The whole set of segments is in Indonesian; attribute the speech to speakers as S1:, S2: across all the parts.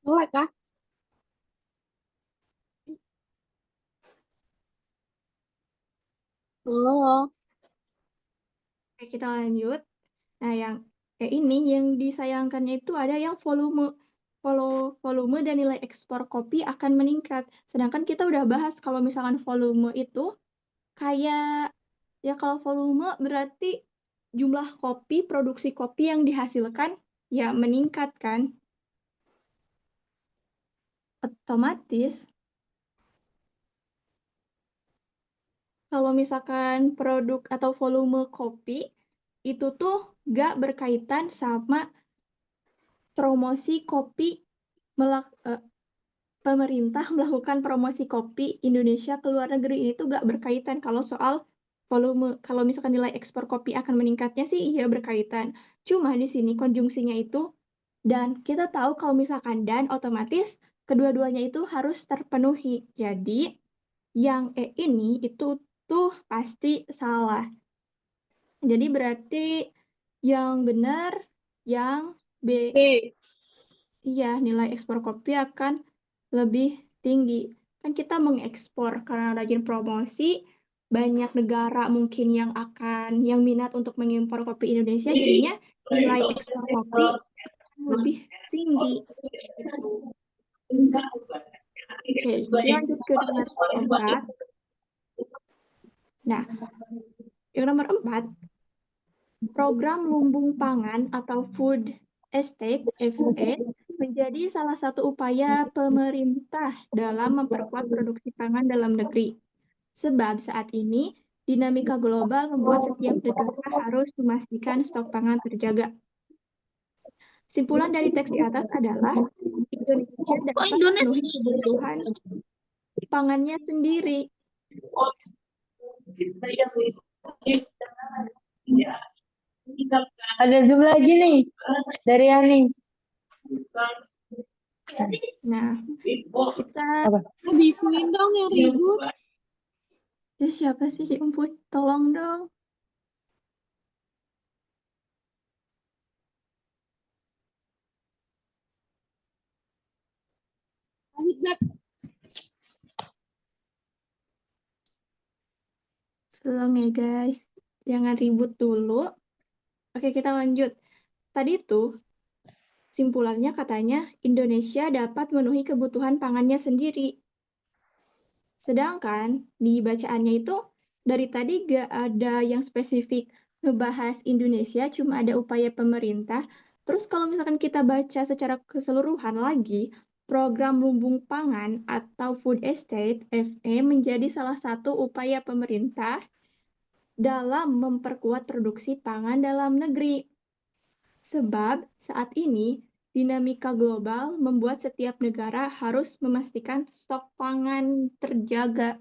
S1: Mulai kah? Oh,
S2: Oke, kita lanjut. Nah, ini yang disayangkannya itu ada yang volume dan nilai ekspor kopi akan meningkat. Sedangkan kita udah bahas kalau misalkan volume itu kayak ya kalau volume berarti jumlah kopi, produksi kopi yang dihasilkan ya meningkat kan. Otomatis kalau misalkan produk atau volume kopi itu tuh gak berkaitan sama promosi kopi pemerintah melakukan promosi kopi Indonesia ke luar negeri ini tuh gak berkaitan kalau soal volume. Kalau misalkan nilai ekspor kopi akan meningkatnya sih iya berkaitan. Cuma di sini konjungsinya itu dan kita tahu kalau misalkan dan otomatis kedua-duanya itu harus terpenuhi. Jadi yang ini itu tuh pasti salah. Jadi berarti yang benar yang B.
S1: B.
S2: Iya, nilai ekspor kopi akan lebih tinggi. Kan kita mengekspor karena rajin promosi, banyak negara mungkin yang minat untuk mengimpor kopi Indonesia, jadinya nilai ekspor kopi akan lebih tinggi. Oke, kita lanjut ke nomor 4. Nah, yang nomor 4, program lumbung pangan atau Food Estate (FE) menjadi salah satu upaya pemerintah dalam memperkuat produksi pangan dalam negeri. Sebab saat ini dinamika global membuat setiap negara harus memastikan stok pangan terjaga. Simpulan dari teks di atas adalah Indonesia
S1: Kok
S2: dapat
S1: Indonesia?
S2: memenuhi kebutuhan pangannya sendiri.
S3: Ada Zoom lagi nih dari Yani.
S2: Nah, kita
S3: Apa?
S1: Bisuin dong yang ribut.
S2: siapa sih? Ya ampun, tolong dong.
S1: Lanjut, Beb.
S2: Tolong ya guys, jangan ribut dulu. Oke, kita lanjut. Tadi tuh simpulannya katanya Indonesia dapat memenuhi kebutuhan pangannya sendiri. Sedangkan di bacaannya itu dari tadi gak ada yang spesifik ngebahas Indonesia, cuma ada upaya pemerintah. Terus kalau misalkan kita baca secara keseluruhan lagi, program lumbung pangan atau Food Estate (FE) menjadi salah satu upaya pemerintah dalam memperkuat produksi pangan dalam negeri. Sebab saat ini dinamika global membuat setiap negara harus memastikan stok pangan terjaga.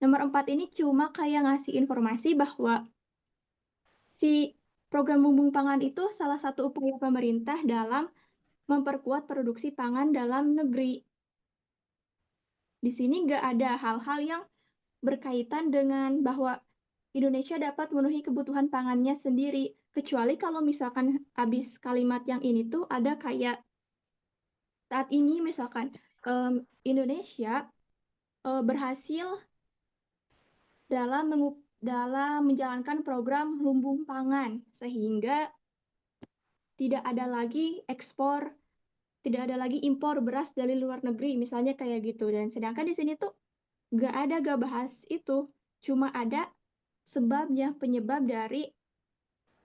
S2: Nomor 4 ini cuma kayak ngasih informasi bahwa si program lumbung pangan itu salah satu upaya pemerintah dalam memperkuat produksi pangan dalam negeri. Di sini nggak ada hal-hal yang berkaitan dengan bahwa Indonesia dapat memenuhi kebutuhan pangannya sendiri. Kecuali kalau misalkan habis kalimat yang ini tuh ada kayak saat ini misalkan Indonesia berhasil dalam menjalankan program lumbung pangan sehingga tidak ada lagi ekspor, tidak ada lagi impor beras dari luar negeri misalnya kayak gitu. Dan sedangkan di sini tuh gak bahas itu, cuma ada sebabnya penyebab dari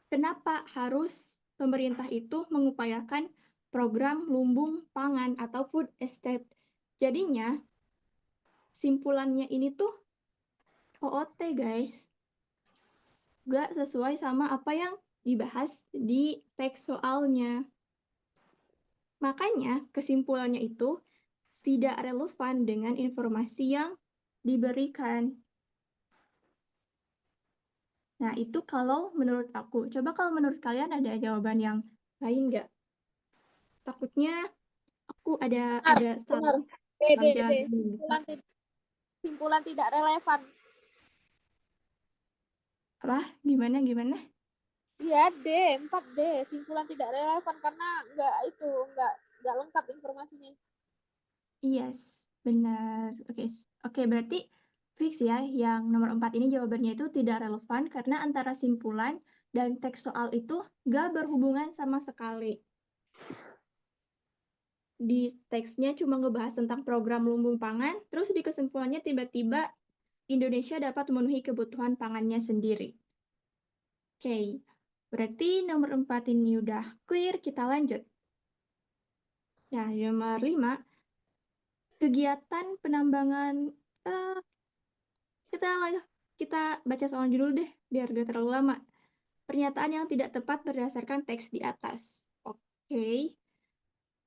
S2: kenapa harus pemerintah itu mengupayakan program lumbung pangan atau food estate. Jadinya simpulannya ini tuh OOT guys, gak sesuai sama apa yang dibahas di teks soalnya. Makanya kesimpulannya itu tidak relevan dengan informasi yang diberikan. Nah, itu kalau menurut aku. Coba kalau menurut kalian ada jawaban yang lain nggak? Takutnya aku
S1: Benar,
S2: ada
S1: benar.
S2: salah
S1: D, D,
S2: baca.
S1: D. Simpulan tidak relevan.
S2: Apa? Gimana?
S1: Iya, D, 4D. Simpulan tidak relevan karena enggak itu, enggak. nggak lengkap informasinya.
S2: Yes, benar. Oke, berarti fix ya, yang nomor 4 ini jawabannya itu tidak relevan karena antara simpulan dan teks soal itu nggak berhubungan sama sekali. Di teksnya cuma ngebahas tentang program lumbung pangan, terus di kesimpulannya tiba-tiba Indonesia dapat memenuhi kebutuhan pangannya sendiri. Oke, berarti nomor 4 ini udah clear, kita lanjut. Nah, nomor 5, kegiatan penambangan, kita baca soal dulu deh, biar gak terlalu lama. Pernyataan yang tidak tepat berdasarkan teks di atas. Oke,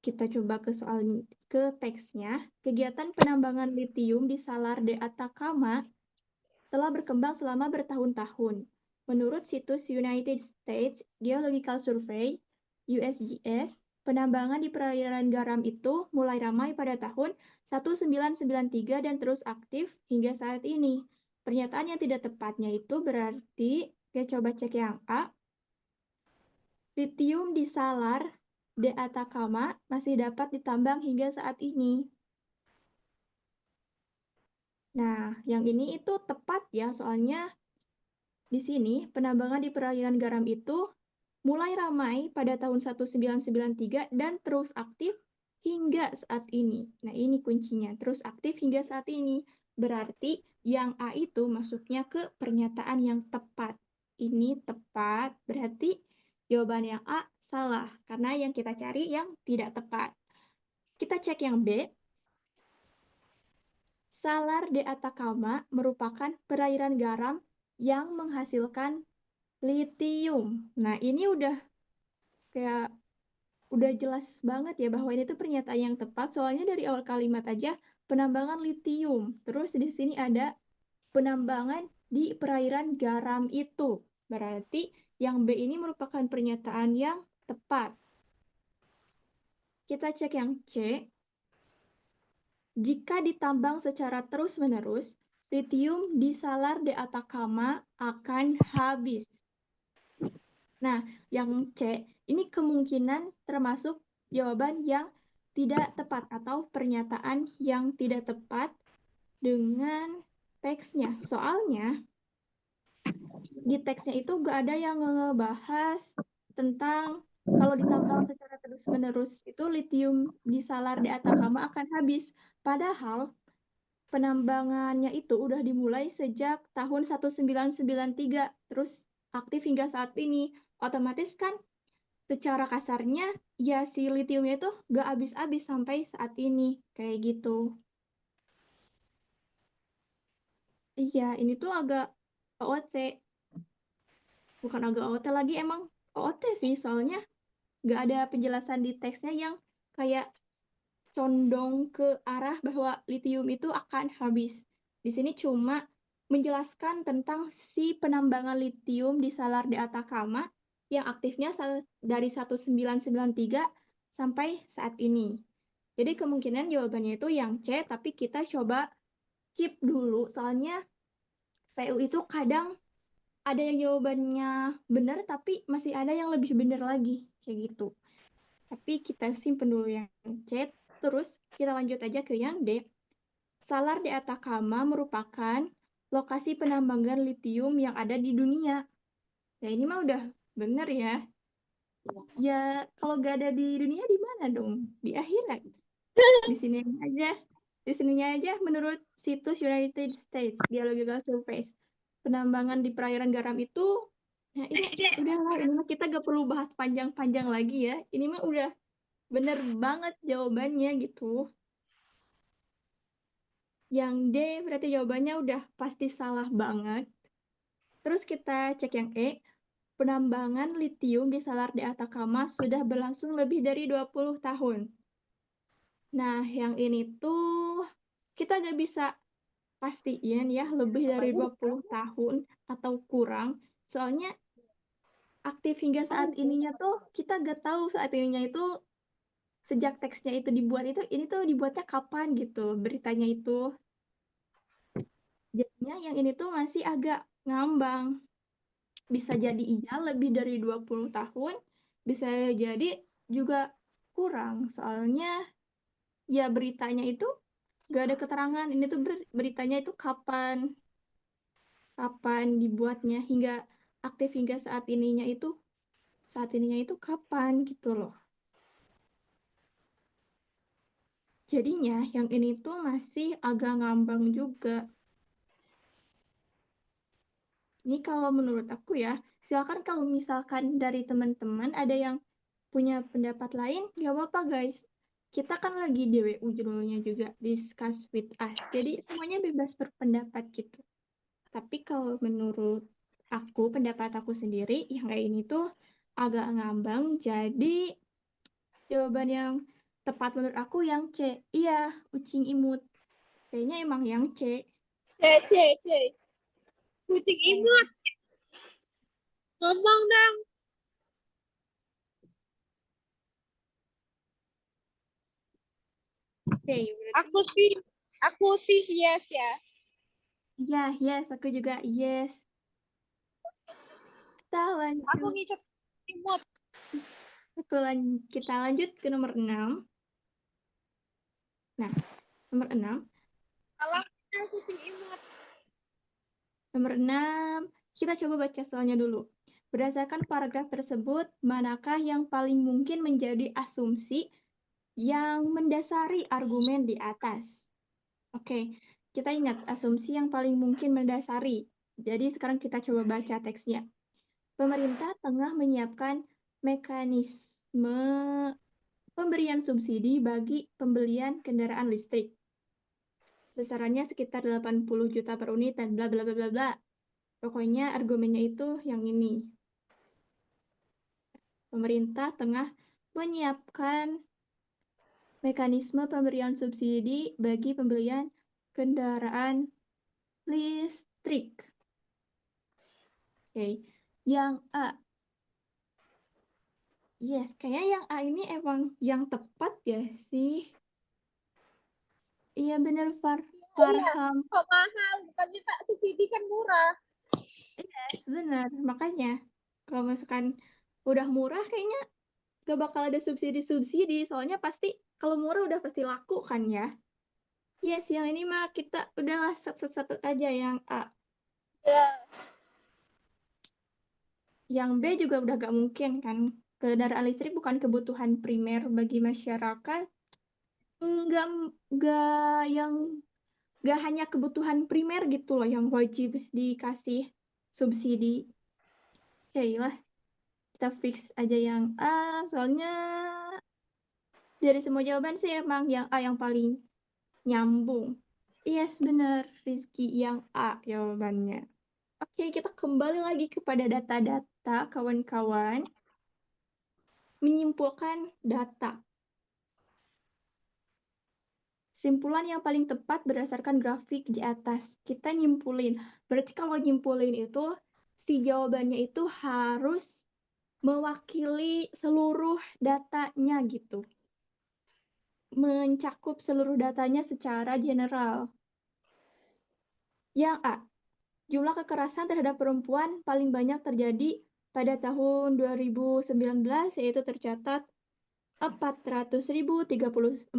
S2: kita coba ke teksnya. Kegiatan penambangan litium di Salar de Atacama telah berkembang selama bertahun-tahun. Menurut situs United States Geological Survey, USGS, penambangan di perairan garam itu mulai ramai pada tahun 1993 dan terus aktif hingga saat ini. Pernyataan yang tidak tepatnya itu berarti, kita coba cek yang A, litium di Salar de Atacama masih dapat ditambang hingga saat ini. Nah, yang ini itu tepat ya, soalnya di sini penambangan di perairan garam itu mulai ramai pada tahun 1993 dan terus aktif hingga saat ini. Nah, ini kuncinya, terus aktif hingga saat ini. Berarti yang A itu masuknya ke pernyataan yang tepat. Ini tepat, berarti jawaban yang A salah, karena yang kita cari yang tidak tepat. Kita cek yang B. Salar de Atacama merupakan perairan garam yang menghasilkan litium. Nah, ini udah jelas banget ya bahwa ini tuh pernyataan yang tepat, soalnya dari awal kalimat aja penambangan litium. Terus di sini ada penambangan di perairan garam itu. Berarti yang B ini merupakan pernyataan yang tepat. Kita cek yang C. Jika ditambang secara terus-menerus, litium di Salar de Atacama akan habis. Nah, yang C, ini kemungkinan termasuk jawaban yang tidak tepat atau pernyataan yang tidak tepat dengan teksnya. Soalnya, di teksnya itu gak ada yang ngebahas tentang kalau ditambang secara terus-menerus itu litium di Salar de Atacama akan habis. Padahal penambangannya itu udah dimulai sejak tahun 1993, terus aktif hingga saat ini. Otomatis kan secara kasarnya ya si litiumnya itu gak habis-habis sampai saat ini. Kayak gitu. Iya, ini tuh agak OOT. Bukan agak OOT lagi, emang OOT sih. Soalnya gak ada penjelasan di teksnya yang kayak condong ke arah bahwa litium itu akan habis. Di sini cuma menjelaskan tentang si penambangan litium di Salar de Atacama yang aktifnya dari 1993 sampai saat ini. Jadi kemungkinan jawabannya itu yang C, tapi kita coba keep dulu, soalnya PU itu kadang ada yang jawabannya benar, tapi masih ada yang lebih benar lagi, kayak gitu. Tapi kita simpen dulu yang C, terus kita lanjut aja ke yang D. Salar de Atacama merupakan lokasi penambangan litium yang ada di dunia. Ya ini mah udah bener ya. Ya kalau gak ada di dunia di mana dong? Di akhirat. Di sininya aja menurut situs United States Geological Survey. Penambangan di perairan garam itu, nah ini udahlah, ini mah kita gak perlu bahas panjang-panjang lagi ya. Ini mah udah bener banget jawabannya gitu. Yang D berarti jawabannya udah pasti salah banget. Terus kita cek yang E. Penambangan litium di Salar de Atacama sudah berlangsung lebih dari 20 tahun. Nah, yang ini tuh kita gak bisa pastiin ya lebih dari 20 tahun atau kurang. Soalnya aktif hingga saat ininya tuh kita gak tahu saat ininya itu sejak teksnya itu dibuat itu ini tuh dibuatnya kapan gitu beritanya itu. Jadinya yang ini tuh masih agak ngambang. Bisa jadi iya lebih dari 20 tahun, bisa jadi juga kurang, soalnya ya beritanya itu nggak ada keterangan. Ini tuh beritanya itu kapan dibuatnya hingga aktif hingga saat ininya itu kapan gitu loh. Jadinya yang ini tuh masih agak ngambang juga. Ini kalau menurut aku ya, silakan kalau misalkan dari teman-teman ada yang punya pendapat lain, nggak apa-apa guys. Kita kan lagi DWU judulnya juga, Discuss with Us. Jadi semuanya bebas berpendapat gitu. Tapi kalau menurut aku, pendapat aku sendiri, yang kayak ini tuh agak ngambang. Jadi jawaban yang tepat menurut aku yang C. Iya, kucing imut. Kayaknya emang yang C.
S1: C. Kucing imut. Ngomong dong.
S2: Oke, berarti
S1: Aku sih yes ya.
S2: iya, yes, aku juga yes. Kita
S1: Aku
S2: lanjut.
S1: ngicet imut.
S2: Kita lanjut ke nomor 6. Nah, nomor 6.
S1: Salamnya kucing imut.
S2: Nomor 6, kita coba baca soalnya dulu. Berdasarkan paragraf tersebut, manakah yang paling mungkin menjadi asumsi yang mendasari argumen di atas? Oke, kita ingat asumsi yang paling mungkin mendasari. Jadi sekarang kita coba baca teksnya. Pemerintah tengah menyiapkan mekanisme pemberian subsidi bagi pembelian kendaraan listrik. Besarannya sekitar 80 juta per unit dan bla bla bla bla bla. Pokoknya argumennya itu yang ini. Pemerintah tengah menyiapkan mekanisme pemberian subsidi bagi pembelian kendaraan listrik. Oke, yang A. Yes, kayaknya yang A ini emang yang tepat ya sih. Iya bener, Farham.
S1: Kok mahal? Bukannya tak subsidi kan murah.
S2: Yes, bener. Makanya kalau misalkan udah murah kayaknya gak bakal ada subsidi-subsidi. Soalnya pasti kalau murah udah pasti laku kan ya. Yes, yang ini mah kita udahlah satu aja yang A.
S1: Ya.
S2: Yang B juga udah gak mungkin kan. Kendaraan listrik bukan kebutuhan primer bagi masyarakat. Nggak hanya kebutuhan primer gitu loh yang wajib dikasih subsidi. Oke lah, kita fix aja yang A. Soalnya dari semua jawaban sih emang yang A yang paling nyambung. Yes, bener. Rizky yang A jawabannya. Oke, kita kembali lagi kepada data-data, kawan-kawan. Menyimpulkan data. Simpulan yang paling tepat berdasarkan grafik di atas. Kita nyimpulin. Berarti kalau nyimpulin itu, si jawabannya itu harus mewakili seluruh datanya gitu. Mencakup seluruh datanya secara general. Yang A. Jumlah kekerasan terhadap perempuan paling banyak terjadi pada tahun 2019, yaitu tercatat 431.471.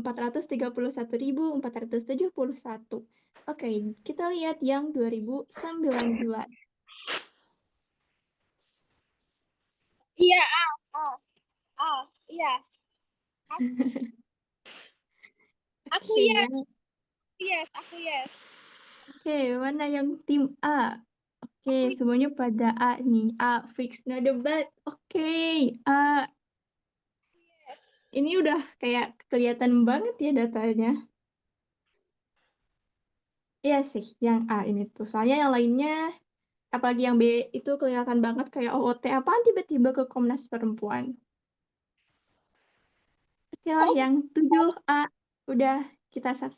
S2: Oke, kita lihat yang 2019.
S1: Iya, iya. Aku
S2: Oke,
S1: yes, aku yes.
S2: Oke, mana yang tim A? Oke, semuanya pada A nih. A, fix, no debat. Oke, A. Ini udah kayak kelihatan banget ya datanya. Iya sih, yang A ini tuh. Soalnya yang lainnya, apalagi yang B itu kelihatan banget kayak OOT. Apaan tiba-tiba ke Komnas Perempuan? Oke lah, yang 7A. Udah kita sat.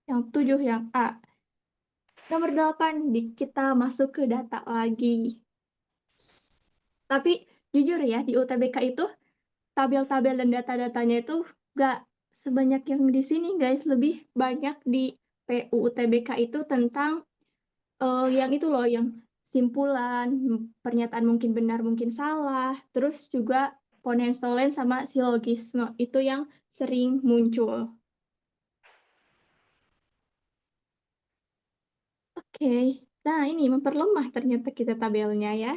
S2: Yang 7 yang A. Nomor 8, kita masuk ke data lagi. Tapi jujur ya, di UTBK itu, tabel-tabel dan data-datanya itu nggak sebanyak yang di sini guys. Lebih banyak di PU UTBK itu tentang yang itu loh, yang simpulan, pernyataan mungkin benar, mungkin salah, terus juga ponenstolen sama silogisme. Itu yang sering muncul. Oke, nah ini memperlemah ternyata kita tabelnya ya.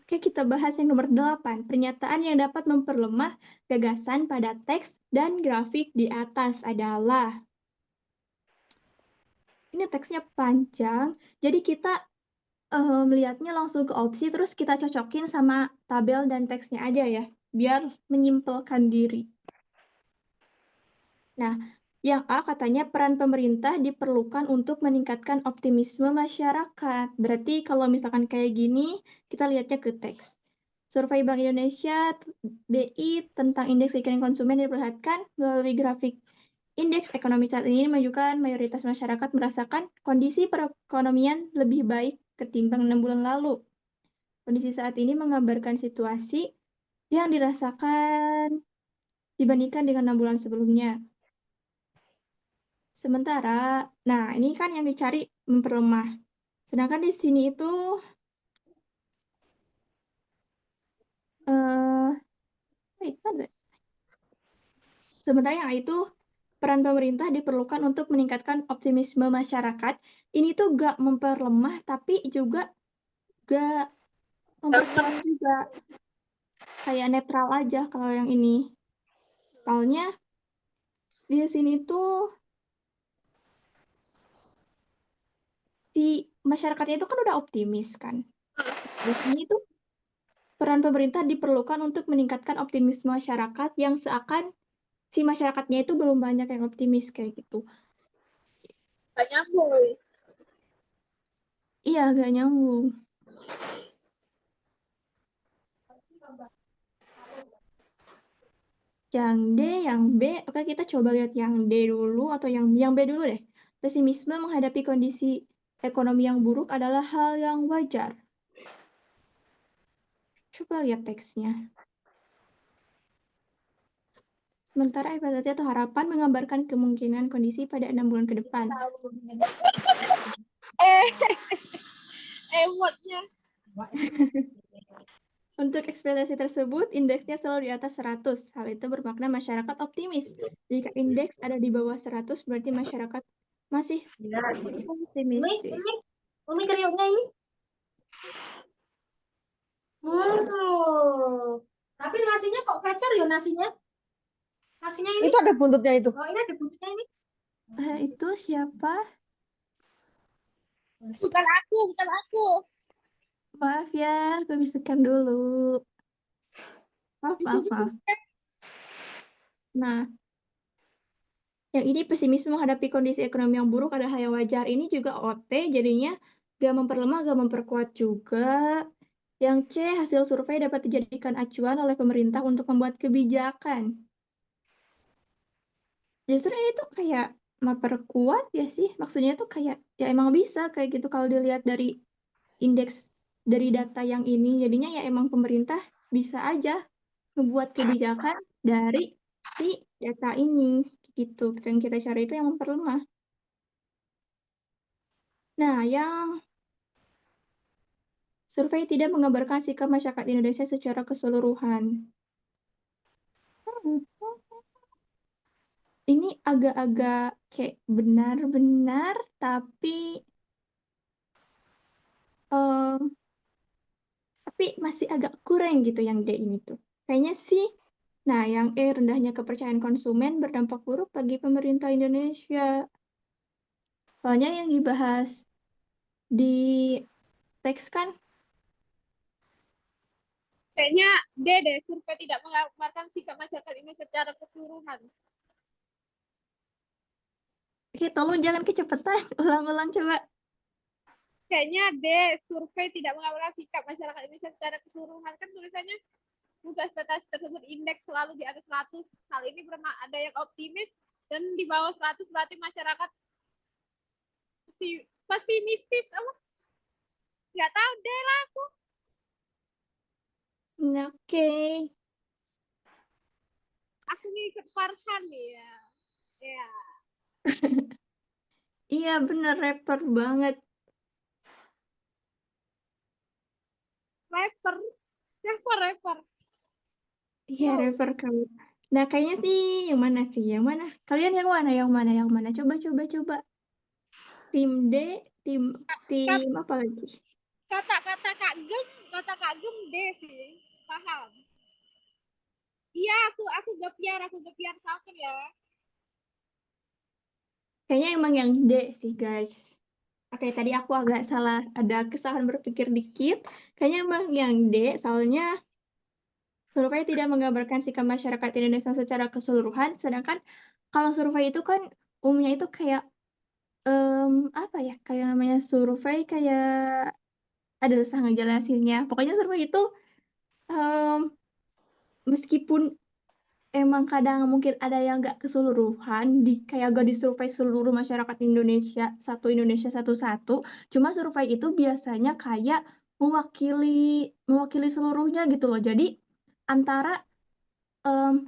S2: Oke, kita bahas yang nomor 8. Pernyataan yang dapat memperlemah gagasan pada teks dan grafik di atas adalah. Ini teksnya panjang, jadi kita melihatnya langsung ke opsi, terus kita cocokin sama tabel dan teksnya aja ya, biar menyimpulkan diri. Nah, yang A katanya peran pemerintah diperlukan untuk meningkatkan optimisme masyarakat. Berarti kalau misalkan kayak gini, kita lihatnya ke teks. Survei Bank Indonesia BI tentang indeks keyakinan konsumen diperlihatkan melalui grafik. Indeks ekonomi saat ini menunjukkan mayoritas masyarakat merasakan kondisi perekonomian lebih baik ketimbang 6 bulan lalu. Kondisi saat ini menggambarkan situasi yang dirasakan dibandingkan dengan 6 bulan sebelumnya. Sementara, nah ini kan yang dicari memperlemah. Sedangkan di sini itu sementara yang itu peran pemerintah diperlukan untuk meningkatkan optimisme masyarakat. Ini tuh gak memperlemah tapi juga gak memperkuat juga. Kayak netral aja kalau yang ini. Soalnya di sini tuh si masyarakatnya itu kan udah optimis kan. Di sini tuh peran pemerintah diperlukan untuk meningkatkan optimisme masyarakat yang seakan si masyarakatnya itu belum banyak yang optimis kayak gitu.
S1: Gak nyambung.
S2: Iya, gak nyambung. Yang D, yang B, oke kita coba lihat yang D dulu atau yang B dulu deh. Pesimisme menghadapi kondisi ekonomi yang buruk adalah hal yang wajar. Coba lihat teksnya. Sementara ekspektasi atau harapan menggambarkan kemungkinan kondisi pada 6 bulan ke depan.
S1: Emotnya.
S2: Untuk ekspektasi tersebut, indeksnya selalu di atas 100. Hal itu bermakna masyarakat optimis. Jika indeks ada di bawah 100, berarti masyarakat masih optimistis.
S3: Umi kriuknya ini. Tapi nasinya kok kecer ya nasinya? Nasinya ini?
S4: Itu ada buntutnya itu.
S3: Oh, ini ada buntutnya ini.
S2: Itu siapa?
S1: Bukan aku.
S2: Maaf ya, kebisakan dulu. Maaf. Nah, yang ini pesimisme menghadapi kondisi ekonomi yang buruk adalah hal yang wajar. Ini juga OT, jadinya gak memperlemah, gak memperkuat juga. Yang C, hasil survei dapat dijadikan acuan oleh pemerintah untuk membuat kebijakan. Justru ini tuh kayak memperkuat ya sih. Maksudnya tuh kayak, ya emang bisa kayak gitu kalau dilihat dari indeks, dari data yang ini. Jadinya ya emang pemerintah bisa aja membuat kebijakan dari si data ini. Gitu. Yang kita cari itu yang memperlemah. Nah, yang survei tidak menggambarkan sikap masyarakat Indonesia secara keseluruhan. Ini agak-agak kayak benar-benar, tapi masih agak kurang gitu yang D ini tuh. Kayaknya sih, nah yang E rendahnya kepercayaan konsumen berdampak buruk bagi pemerintah Indonesia. Soalnya yang dibahas di teks kan,
S1: Kayaknya D deh, survei tidak menggambarkan sikap masyarakat ini secara keseluruhan.
S2: oke tolong jangan kecepatan, ulang-ulang coba.
S1: Kayaknya D, survei tidak menggambarkan sikap masyarakat Indonesia secara keseluruhan. Kan tulisannya untuk ekspektasi tersebut indeks selalu di atas 100. Hal ini pernah ada yang optimis dan di bawah 100 berarti masyarakat pesimistis. Apa? Nggak tahu deh lah aku.
S2: Oke.
S1: Aku ngikut Farhan nih ya. Ya.
S2: Iya bener, rapper banget.
S1: Rapper.
S2: Iya, refer kamu. Nah, kayaknya sih yang mana sih? Yang mana? Kalian yang mana? Yang mana? Yang mana? Coba, coba, coba. Tim D, tim tim apa lagi?
S1: Kata Kak Gem D sih. Paham? Iya, aku gepiar salker ya.
S2: Kayaknya emang yang D sih, guys. Oke, tadi aku agak salah, ada kesalahan berpikir dikit. Kayaknya emang yang D, soalnya survei tidak menggambarkan sikap masyarakat Indonesia secara keseluruhan, sedangkan kalau survei itu kan umumnya itu kayak apa ya? Kayak namanya survei kayak ada susah ngejelasinnya. Pokoknya survei itu em, meskipun emang kadang mungkin ada yang nggak keseluruhan, kayak gak disurvei seluruh masyarakat Indonesia, Indonesia satu-satu. Cuma survei itu biasanya kayak mewakili seluruhnya gitu loh. Jadi antara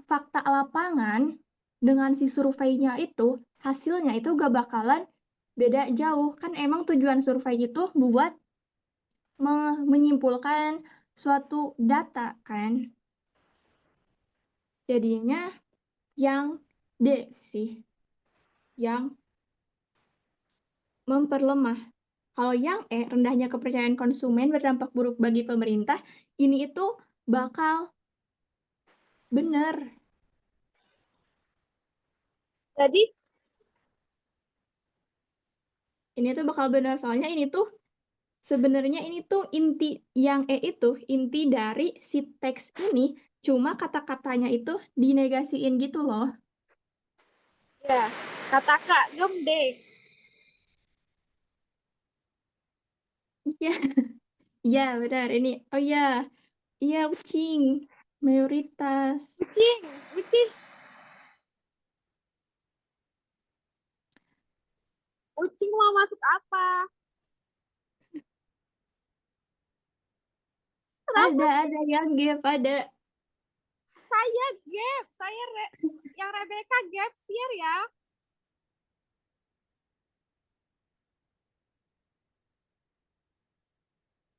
S2: fakta lapangan dengan si surveinya itu, hasilnya itu gak bakalan beda jauh. Kan emang tujuan survei itu buat menyimpulkan suatu data kan. Jadinya yang D sih, yang memperlemah. Kalau yang E, rendahnya kepercayaan konsumen berdampak buruk bagi pemerintah, ini itu bakal benar.
S1: Jadi
S2: Ini tuh bakal benar, soalnya ini tuh sebenarnya ini tuh inti yang E itu, inti dari si teks ini, cuma kata-katanya itu dinegasiin gitu loh.
S1: ya, kata Kak Gem D.
S2: Iya, iya benar ini. Oh iya, iya ucing, mayoritas.
S1: Kucing, kucing, kucing mau masuk apa? Kenapa
S2: Ada yang gap, ada.
S1: saya gap? Yang Rebecca gap year ya.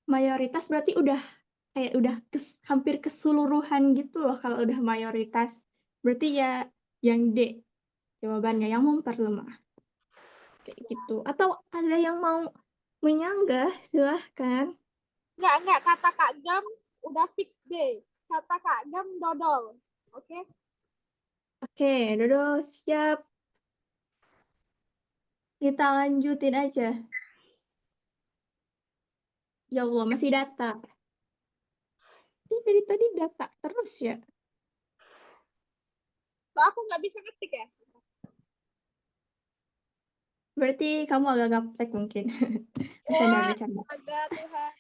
S2: Mayoritas berarti udah kayak udah hampir keseluruhan gitu loh kalau udah mayoritas. Berarti ya yang D jawabannya yang memperlemah kayak gitu. Atau ada yang mau menyanggah, silahkan.
S1: Enggak, kata Kak Gem udah fix day. Kata Kak Gem dodol. Oke?
S2: Oke, Dodo siap. Kita lanjutin aja. Ya Allah, masih data. Ini dari tadi data terus ya.
S1: Kok aku nggak bisa ngetik ya?
S2: Berarti kamu agak gaptek mungkin. Bercanda-bercanda.
S1: Agak Tuhan.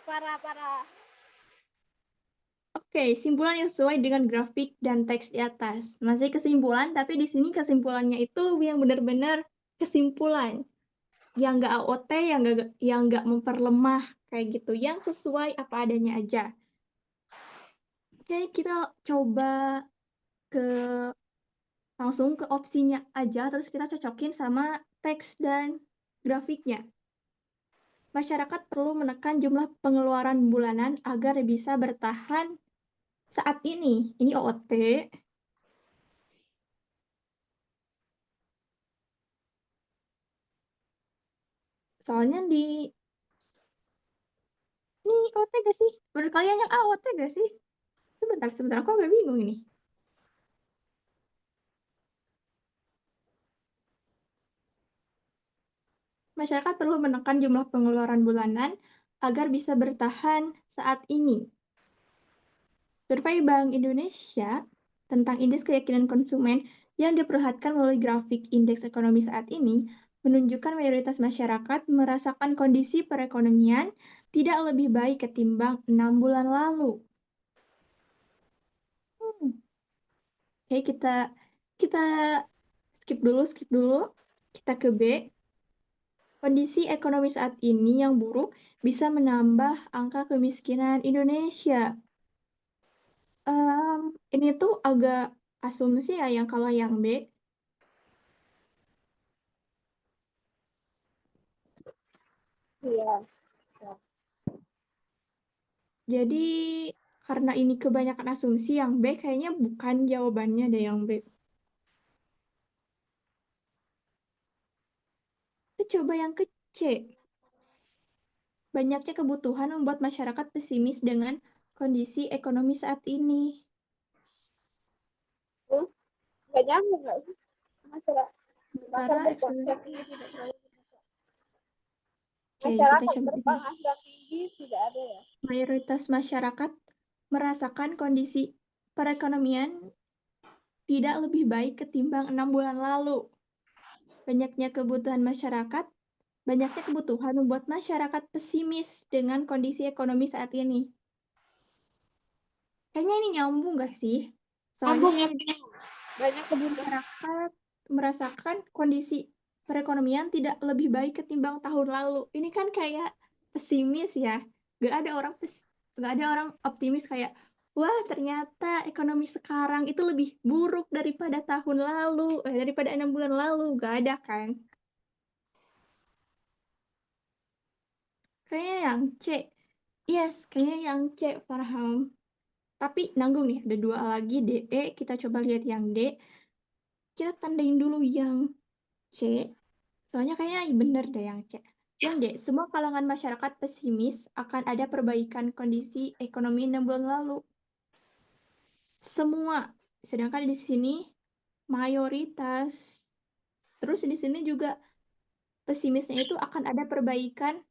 S1: Parah.
S2: Oke, simpulan yang sesuai dengan grafik dan teks di atas. Masih kesimpulan, tapi di sini kesimpulannya itu yang benar-benar kesimpulan. Yang nggak AOT, yang nggak memperlemah, kayak gitu. Yang sesuai apa adanya aja. Oke, kita coba ke langsung ke opsinya aja, terus kita cocokin sama teks dan grafiknya. Masyarakat perlu menekan jumlah pengeluaran bulanan agar bisa bertahan saat ini. Ini OOT. Soalnya ini OOT gak sih? Menurut kalian yang AOT gak sih? Sebentar, aku agak bingung ini. Masyarakat perlu menekan jumlah pengeluaran bulanan agar bisa bertahan saat ini. Survei Bank Indonesia tentang indeks keyakinan konsumen yang diperlihatkan melalui grafik indeks ekonomi saat ini menunjukkan mayoritas masyarakat merasakan kondisi perekonomian tidak lebih baik ketimbang 6 bulan lalu. Oke, kita skip dulu. Kita ke B. Kondisi ekonomi saat ini yang buruk bisa menambah angka kemiskinan Indonesia. Ini tuh agak asumsi ya yang kalau yang B.
S1: Iya.
S2: Jadi karena ini kebanyakan asumsi, yang B kayaknya bukan jawabannya deh yang B. Kita coba yang ke C. Banyaknya kebutuhan membuat masyarakat pesimis dengan kondisi ekonomi saat ini.
S1: Nggak nyambung nggak sih? Masyarakat
S2: Secara
S1: berpenghasilan tinggi tidak terlalu
S2: Oke, kita
S1: masyarakat
S2: coba ini.
S1: berpenghasilan tinggi tidak ada ya.
S2: Mayoritas masyarakat merasakan kondisi perekonomian tidak lebih baik ketimbang 6 bulan lalu. Banyaknya kebutuhan membuat masyarakat pesimis dengan kondisi ekonomi saat ini. Kayaknya ini nyambung gak sih?
S1: Nyambung
S2: Soalnya
S1: ya. Banyak kebutuhan.
S2: masyarakat merasakan kondisi perekonomian tidak lebih baik ketimbang tahun lalu. Ini kan kayak pesimis ya. Gak ada orang optimis kayak, wah ternyata ekonomi sekarang itu lebih buruk daripada tahun lalu, daripada 6 bulan lalu. Gak ada kan? Kayaknya yang C. Yes, kayaknya yang C, Farham. Tapi nanggung nih, ada 2 lagi, D, E. Kita coba lihat yang D. Kita tandain dulu yang C. Soalnya kayaknya bener deh yang C. Yang D, semua kalangan masyarakat pesimis akan ada perbaikan kondisi ekonomi 6 bulan lalu. Semua. Sedangkan di sini mayoritas. Terus di sini juga pesimisnya itu akan ada perbaikan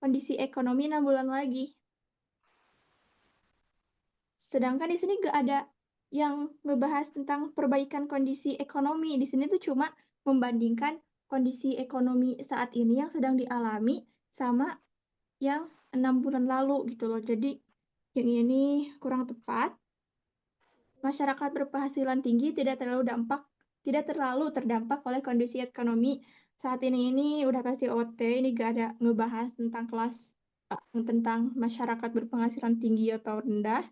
S2: kondisi ekonomi 6 bulan lagi. Sedangkan di sini gak ada yang ngebahas tentang perbaikan kondisi ekonomi. Di sini tuh cuma membandingkan kondisi ekonomi saat ini yang sedang dialami sama yang 6 bulan lalu gitu loh. Jadi yang ini kurang tepat. Masyarakat berpenghasilan tinggi tidak terlalu terdampak oleh kondisi ekonomi saat ini udah kasih OT, ini gak ada ngebahas tentang tentang masyarakat berpenghasilan tinggi atau rendah.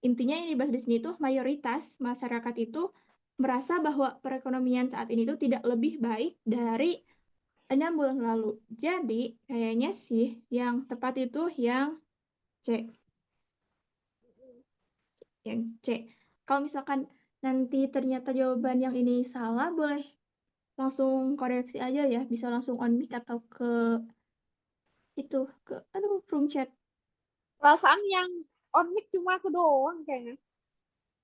S2: Intinya yang dibahas di sini tuh mayoritas masyarakat itu merasa bahwa perekonomian saat ini tuh tidak lebih baik dari 6 bulan lalu. Jadi kayaknya sih yang tepat itu yang C. Yang C. Kalau misalkan nanti ternyata jawaban yang ini salah, boleh langsung koreksi aja ya. Bisa langsung on mic atau room chat.
S1: Perasaan yang on mic cuma aku doang kayaknya.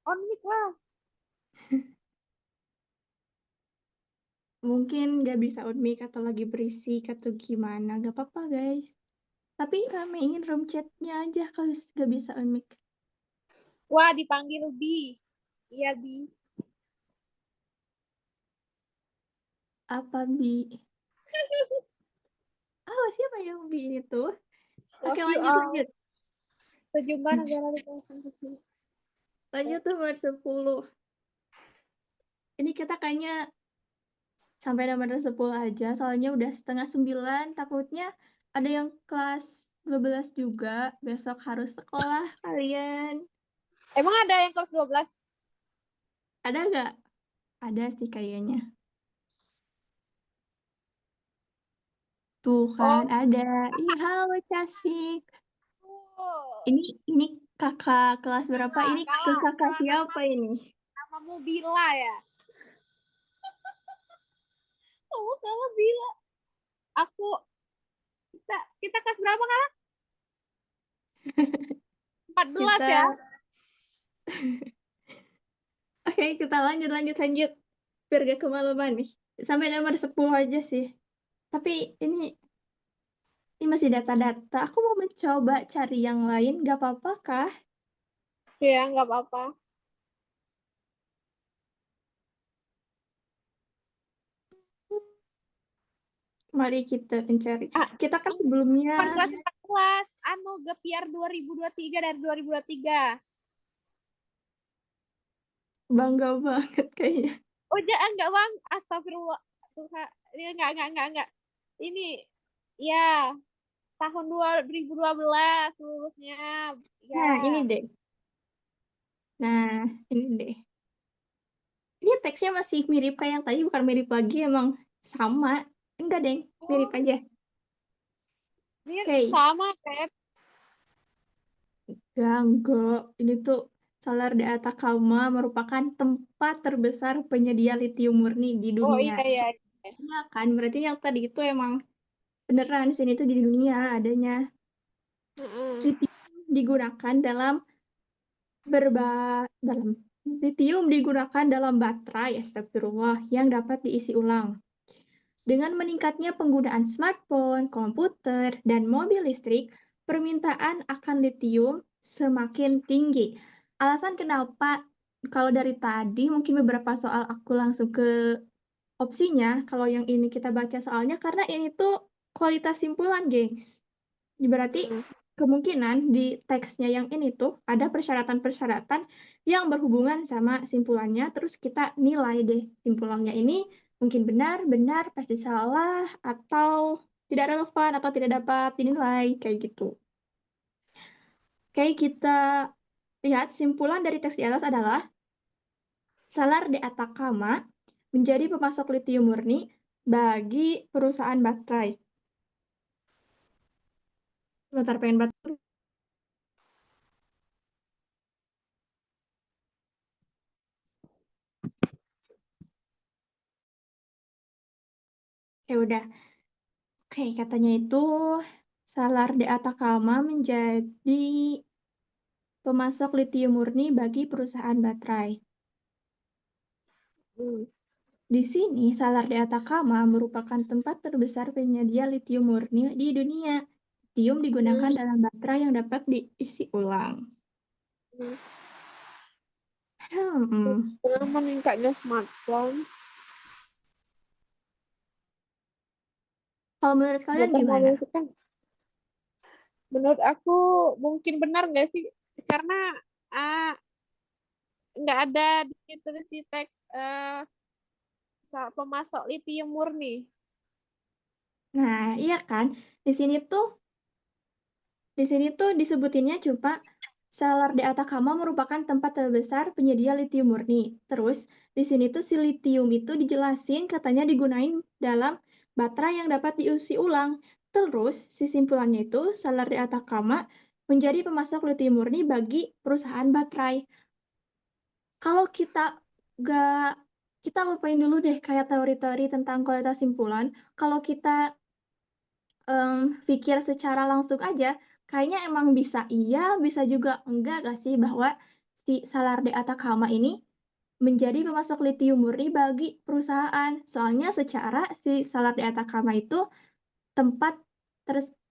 S1: On mic lah.
S2: Mungkin nggak bisa on mic atau lagi berisik atau gimana. Gak apa-apa guys. Tapi ramein room chatnya aja kalau nggak bisa on mic.
S1: Wah, dipanggil Bi. Iya, Bi.
S2: Apa Bi? Siapa yang Bi itu? Oke,
S1: Love you
S2: lanjut.
S1: all. Sejumlah negara di kawasan tersebut.
S2: Lanjut nomor 10. Ini kita kayaknya sampai nomor 10 aja, soalnya udah 8:30. Takutnya ada yang kelas 12 juga. Besok harus sekolah kalian.
S1: Emang ada yang kelas 12?
S2: Ada nggak? Ada sih kayaknya. Tuh kan, ada. Ih, halo Casik. Ini kakak kelas berapa? Ini ke kakak siapa ini?
S1: Namamu Bila ya? Kamu sama Bila. Aku kita kelas berapa kan? 14 ya?
S2: Oke, kita lanjut. Biar gak kemaluan nih. Sampai nomor 10 aja sih. Tapi ini masih data-data. Aku mau mencoba cari yang lain. Gak apa-apa kah?
S1: Iya, nggak apa-apa.
S2: Mari kita mencari. Kita kan sebelumnya
S1: kelas gap year 2023 dari 2023.
S2: Bangga banget kayaknya.
S1: Oh, jangan enggak, Bang. Astagfirullah. Tuhan. Ini enggak. Ini ya tahun 2012 lulusnya. Ya.
S2: Nah, ini deh. Ini teksnya masih mirip kayak yang tadi, bukan mirip lagi, emang sama. Enggak, deh, mirip aja.
S1: Ini
S2: Oke.
S1: sama, Pep.
S2: Enggak. Ini tuh Salar de Atacama merupakan tempat terbesar penyedia litium murni di
S1: Oh
S2: dunia.
S1: iya iya.
S2: Iya kan, berarti yang tadi itu emang beneran di sini tuh di dunia adanya.
S1: Mm-mm.
S2: Litium digunakan dalam litium digunakan dalam baterai, astagfirullah, yang dapat diisi ulang. Dengan meningkatnya penggunaan smartphone, komputer, dan mobil listrik, permintaan akan litium semakin tinggi. Alasan kenapa, kalau dari tadi mungkin beberapa soal aku langsung ke opsinya, kalau yang ini kita baca soalnya karena ini tuh kualitas simpulan, gengs. Berarti
S1: Mm-mm.
S2: kemungkinan di teksnya yang ini tuh ada persyaratan-persyaratan yang berhubungan sama simpulannya, terus kita nilai deh simpulannya ini mungkin benar, pasti salah, atau tidak relevan, atau tidak dapat dinilai, kayak gitu. Oke, kita lihat simpulan dari teks di atas adalah Salar de Atacama menjadi pemasok litium murni bagi perusahaan baterai. Bentar, pengen baterai. Ya udah. Oke, katanya itu Salar de Atacama menjadi pemasok litium murni bagi perusahaan baterai.
S1: Mm.
S2: Di sini, Salar de Atacama merupakan tempat terbesar penyedia litium murni di dunia. Litium digunakan dalam baterai yang dapat diisi ulang.
S1: Mm.
S2: Hmm,
S1: Dengan meningkatnya smartphone,
S2: kalau menurut kalian
S1: motor
S2: gimana?
S1: mobil itu kan, menurut aku mungkin benar nggak sih? Karena ah, nggak ada ditulis di teks pemasok litium murni.
S2: Nah, iya kan? Di sini tuh disebutinnya cuma Salar de Atacama merupakan tempat terbesar penyedia litium murni. Terus di sini tuh si litium itu dijelasin katanya digunain dalam baterai yang dapat diisi ulang. Terus si simpulannya itu Salar de Atacama menjadi pemasok litium murni bagi perusahaan baterai. Kalau gak kita lupain dulu deh kayak teori-teori tentang kualitas simpulan. Kalau kita pikir secara langsung aja, kayaknya emang bisa iya, bisa juga enggak gak sih bahwa si Salar de Atacama ini menjadi pemasok litium murni bagi perusahaan. Soalnya secara si Salar de Atacama itu tempat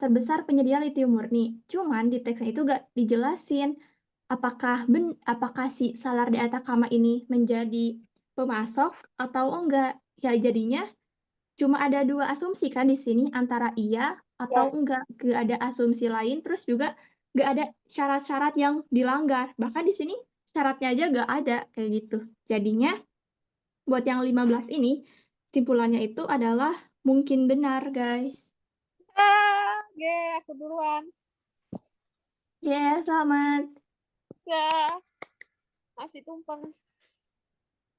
S2: terbesar penyedia litium murni. Cuman di teksnya itu gak dijelasin apakah si Salar de Atacama ini menjadi pemasok atau enggak. Ya jadinya cuma ada dua asumsi kan di sini antara iya atau
S1: Ya.
S2: enggak. Gak ada asumsi lain, terus juga gak ada syarat-syarat yang dilanggar. Bahkan di sini syaratnya aja gak ada kayak gitu. Jadinya buat yang 15 ini simpulannya itu adalah mungkin benar, guys.
S1: Aku duluan.
S2: Ya, selamat
S1: Ya, masih tumpeng.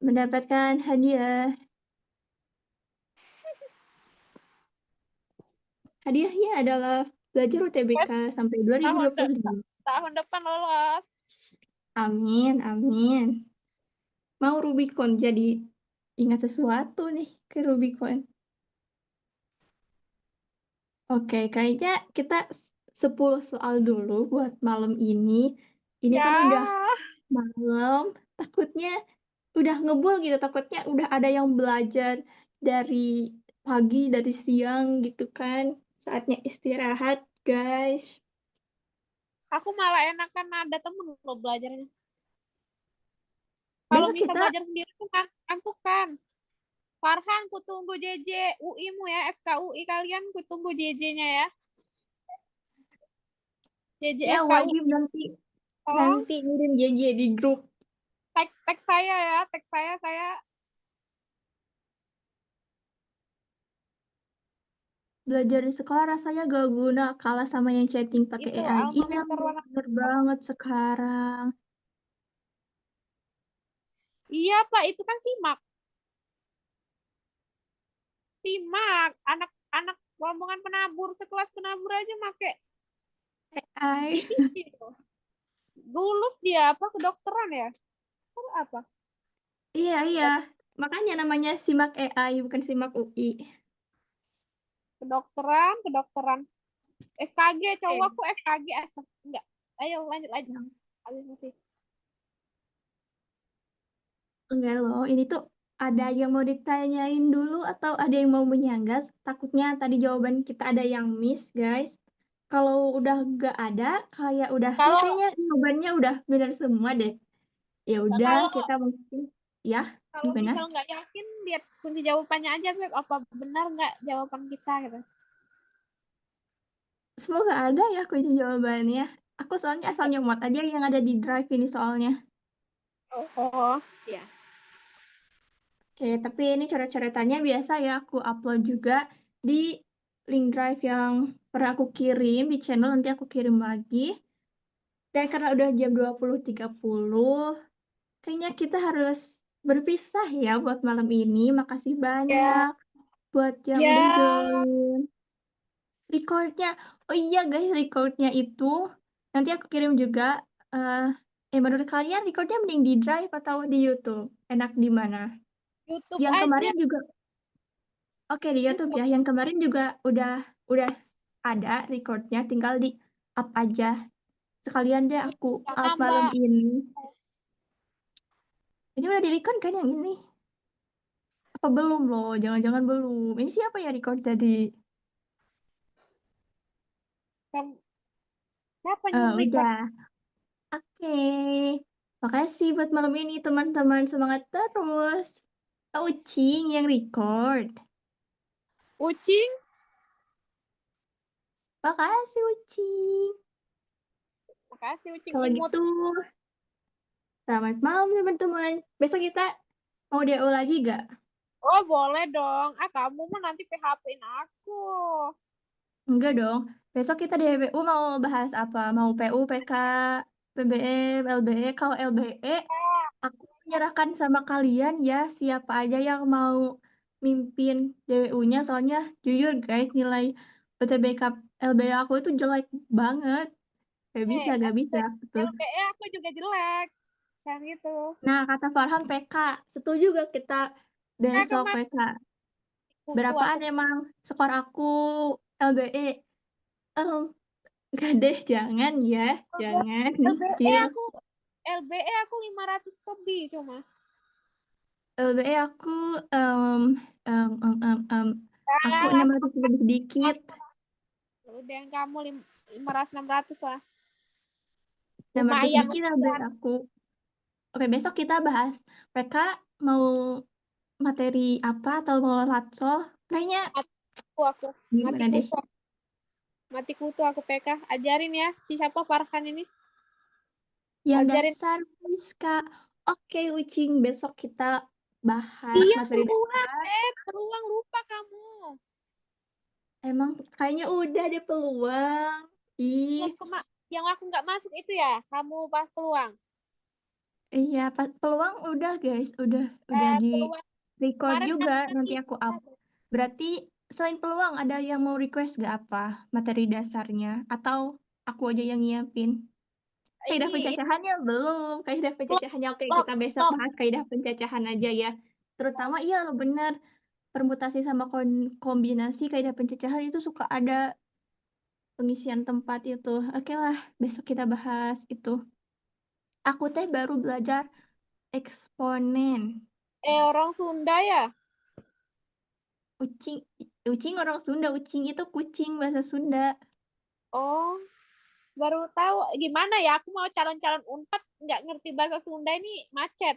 S2: mendapatkan hadiah. Hadiahnya adalah belajar UTBK sampai
S1: Tahun
S2: 2025.
S1: tahun depan lolos.
S2: Amin, amin. Mau Rubicon jadi ingat sesuatu nih ke Rubicon. Oke, kayaknya kita 10 soal dulu buat malam ini. Ini kan udah
S1: Ya,
S2: malam, takutnya udah ngebul gitu, takutnya udah ada yang belajar dari pagi, dari siang gitu kan. Saatnya istirahat, guys.
S1: aku malah enakan ada temen lo belajarnya. Kalau
S2: Besok
S1: misal
S2: kita,
S1: belajar sendiri tuh ngantuk kan. Farhan, ku tunggu JJ UI-mu ya, FKUI kalian ku tunggu JJ-nya ya. JJ
S2: ya wajib
S1: FKUI,
S2: nanti
S1: tolong
S2: nanti ngirim JJ di grup.
S1: tag saya ya, tag saya
S2: Belajar di sekolah rasanya gak guna kalah sama yang chatting pakai
S1: itu
S2: AI.
S1: alma
S2: Iya,
S1: mater warna.
S2: bener banget sekarang.
S1: Iya Pak, itu kan simak anak-anak rombongan penabur sekelas penabur aja make
S2: AI.
S1: GPT loh. lulus dia apa kedokteran ya? Apa?
S2: Iya. Makanya namanya SIMAK AI, bukan SIMAK UI.
S1: Kedokteran. FKG, cowok
S2: Eh,
S1: aku FKG asal. Enggak. Ayo lanjut. Habis masih.
S2: enggak loh, ini tuh ada yang mau ditanyain dulu atau ada yang mau menyangga? Takutnya tadi jawaban kita ada yang miss, guys. Kalau udah nggak ada, kayak udah, ya
S1: Kalau
S2: kayaknya jawabannya udah benar semua deh. Ya udah,
S1: kalau
S2: kita mungkin, ya,
S1: kalau
S2: gimana?
S1: misal nggak yakin, lihat kunci jawabannya aja, Beb. Apa benar nggak jawaban kita gitu.
S2: Semoga ada ya kunci jawabannya. Aku soalnya asal nyomot aja yang ada di drive ini soalnya.
S1: Oh, ya.
S2: Oke, tapi ini coret-coretannya biasa ya aku upload juga di link drive yang pernah aku kirim di channel, nanti aku kirim lagi. Dan karena udah jam 20.30, kayaknya kita harus berpisah ya buat malam ini. Makasih
S1: Ya.
S2: banyak buat yang udah
S1: Ya.
S2: join. Recordnya, oh iya guys, recordnya itu nanti aku kirim juga. Menurut kalian recordnya mending di Drive atau di YouTube? Enak di mana?
S1: YouTube
S2: Yang
S1: aja.
S2: kemarin juga, oke di YouTube
S1: YouTube.
S2: ya. Yang kemarin juga udah ada recordnya, tinggal di up aja. Sekalian deh aku
S1: Jangan
S2: up malam
S1: nambah.
S2: ini. Ini udah di record kan yang ini? Apa belum loh? Jangan-jangan belum. Ini siapa ya record tadi?
S1: Siapa nyuruh record?
S2: Udah. Oke. Makasih buat malam ini teman-teman. Semangat terus. Ucing yang record.
S1: Ucing.
S2: Makasih Ucing.
S1: Makasih Ucing
S2: Kalau
S1: imut.
S2: gitu, selamat malam teman-teman. Besok kita mau DO lagi gak?
S1: Oh, boleh dong. Kamu mah nanti PHP-in aku.
S2: Enggak dong. Besok kita di HPU mau bahas apa? Mau PU, PK, PBM, LBE. Kalau LBE, aku menyerahkan sama kalian ya siapa aja yang mau mimpin DWU-nya. Soalnya jujur guys, nilai UTBK LBE aku itu jelek banget. Gak bisa. Betul.
S1: LPE aku juga jelek. Kayak gitu.
S2: Nah, kata Farhan PK. Setuju gak kita besok
S1: Kemarin
S2: PK?
S1: kutu aku.
S2: Berapaan emang skor aku LBE? Oh, gak deh, jangan ya. Jangan,
S1: LBE
S2: nyicil.
S1: aku LBE aku 500 lebih cuma.
S2: LBE aku em, em, em, em, em, aku
S1: Ah,
S2: 600 lebih sedikit.
S1: udah yang kamu 500 600 lah.
S2: 600
S1: Lumayan.
S2: sedikit LBE aku. Oke, besok kita bahas PK mau materi apa atau mau latsol. Kayaknya
S1: Aku mati
S2: gimana deh?
S1: kutu. Mati kutu aku PK. Ajarin ya si siapa Farhan ini.
S2: Yang
S1: Ajarin.
S2: dasar Friska. Oke, Ucing, besok kita bahas
S1: Iya,
S2: materi
S1: peluang.
S2: dasar.
S1: Peluang lupa kamu.
S2: Emang kayaknya udah deh peluang. Ih,
S1: Yang aku nggak masuk itu ya, kamu pas peluang.
S2: iya, pas peluang udah guys, udah di
S1: Peluang
S2: record
S1: kemarin
S2: juga,
S1: kamu
S2: nanti
S1: nanti.
S2: aku up. Berarti selain peluang ada yang mau request gak apa materi dasarnya? Atau aku aja yang nyiapin? Kaidah
S1: Ini
S2: pencacahannya belum. Kaidah
S1: log,
S2: pencacahannya oke,
S1: log,
S2: kita besok
S1: log.
S2: bahas kaidah pencacahan aja ya. Terutama iya loh bener, permutasi sama kombinasi kaidah pencacahan itu suka ada pengisian tempat itu. Oke lah, besok kita bahas itu. Aku teh baru belajar eksponen.
S1: Orang Sunda ya.
S2: Ucing, ucing orang Sunda, ucing itu kucing bahasa Sunda.
S1: Oh, baru tahu gimana ya. Aku mau calon-calon Unpad nggak ngerti bahasa Sunda ini macet.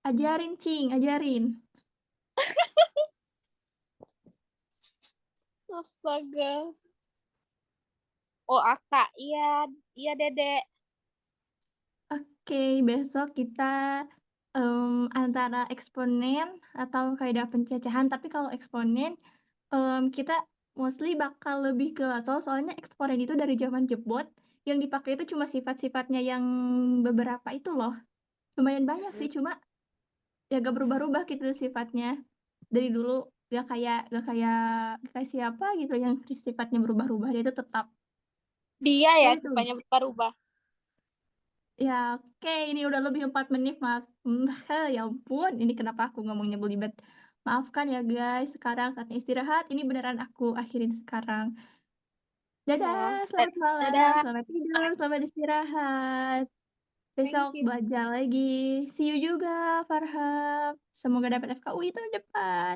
S2: Ajarin, cing, ajarin.
S1: Astaga. Oh, Aka. Iya, iya Dedek.
S2: Oke, besok kita antara eksponen atau kaidah pencacahan. Tapi kalau eksponen, kita mostly bakal lebih ke soalnya eksponen itu dari zaman jebot. Yang dipakai itu cuma sifat-sifatnya yang beberapa itu loh. Lumayan banyak sih, cuma ya gak berubah-ubah gitu sifatnya. Dari dulu gak kayak siapa gitu yang sifatnya berubah-ubah, dia itu tetap
S1: Dia ya
S2: ya itu.
S1: sukanya berubah.
S2: Ya, oke, ini udah lebih 4 menit, Mas. Ya ampun, ini kenapa aku ngomongnya belibet. Maafkan ya, guys. Sekarang saatnya istirahat. Ini beneran aku akhirin sekarang. Dadah, selamat malam,
S1: Dadah.
S2: selamat tidur, selamat istirahat. Besok
S1: Thank you.
S2: belajar lagi. See you juga, Farham. Semoga dapat FKUI tahun depan.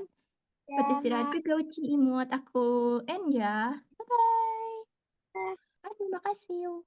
S2: Buat istirahat
S1: Ya.
S2: juga, Uci Imut. Aku end ya. Bye-bye. Terima kasih.